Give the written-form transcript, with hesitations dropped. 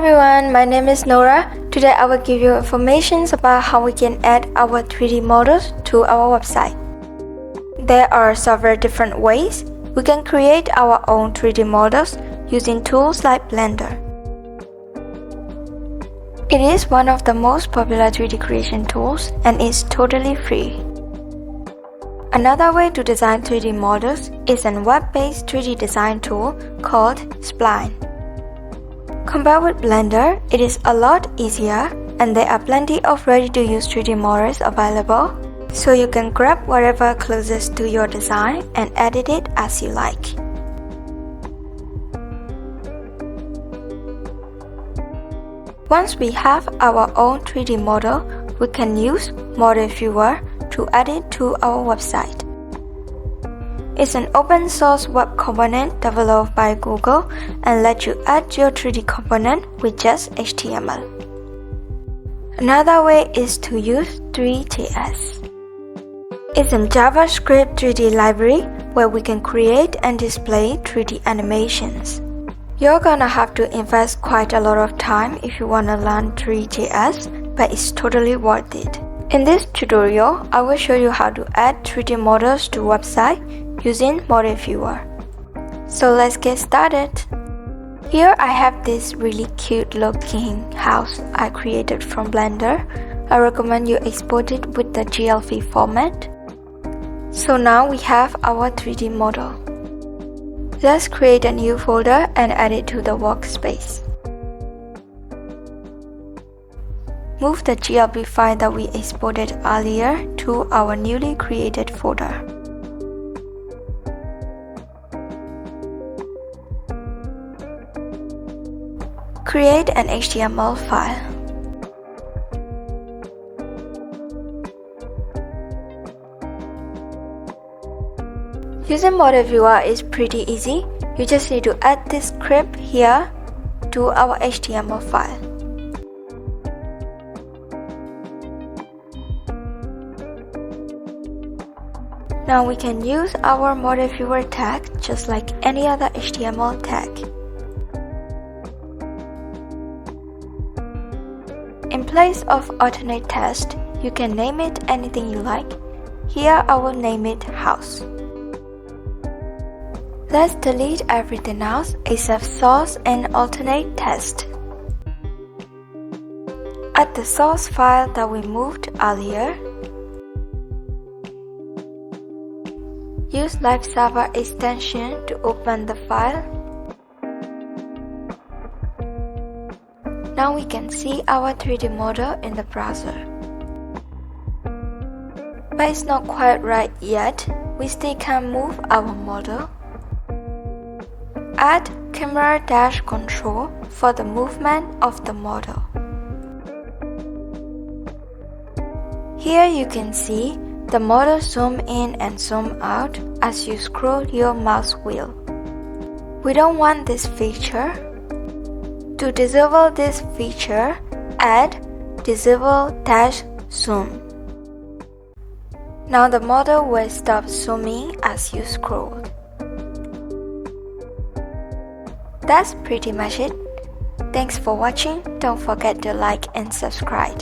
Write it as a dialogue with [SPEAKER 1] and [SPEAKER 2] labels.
[SPEAKER 1] everyone, my name is Nora. Today I will give you information about how we can add our 3D models to our website. There are several different ways we can create our own 3D models using tools like Blender. It is one of the most popular 3D creation tools and is totally free. Another way to design 3D models is a web-based 3D design tool called Spline. Compared with Blender, it is a lot easier and there are plenty of ready-to-use 3D models available, so you can grab whatever closest to your design and edit it as you like. Once we have our own 3D model, we can use Model Viewer to add it to our website. It's an open source web component developed by Google and lets you add your 3D component with just HTML. Another way is to use Three.js. It's a JavaScript 3D library where we can create and display 3D animations. You're gonna have to invest quite a lot of time if you wanna learn Three.js, but it's totally worth it. In this tutorial, I will show you how to add 3D models to website using Model Viewer. So let's get started. Here I have this really cute looking house I created from Blender. I recommend you export it with the GLV format. So now we have our 3D model. Let's create a new folder and add it to the workspace. Move the GLB file that we exported earlier to our newly created folder. Create an HTML file. Using Model Viewer is pretty easy. You just need to add this script here to our HTML file. Now we can use our Model Viewer tag just like any other HTML tag. In place of alternate text, you can name it anything you like. Here I will name it house. Let's delete everything else except source and alternate text. Add the source file that we moved earlier. Use Live Server extension to open the file. Now we can see our 3D model in the browser. But it's not quite right yet. We still can move our model. Add camera dash control for the movement of the model. Here you can see the model zoom in and zoom out as you scroll your mouse wheel. We don't want this feature. To disable this feature, add disable dash zoom. Now the model will stop zooming as you scroll. That's pretty much it. Thanks for watching. Don't forget to like and subscribe.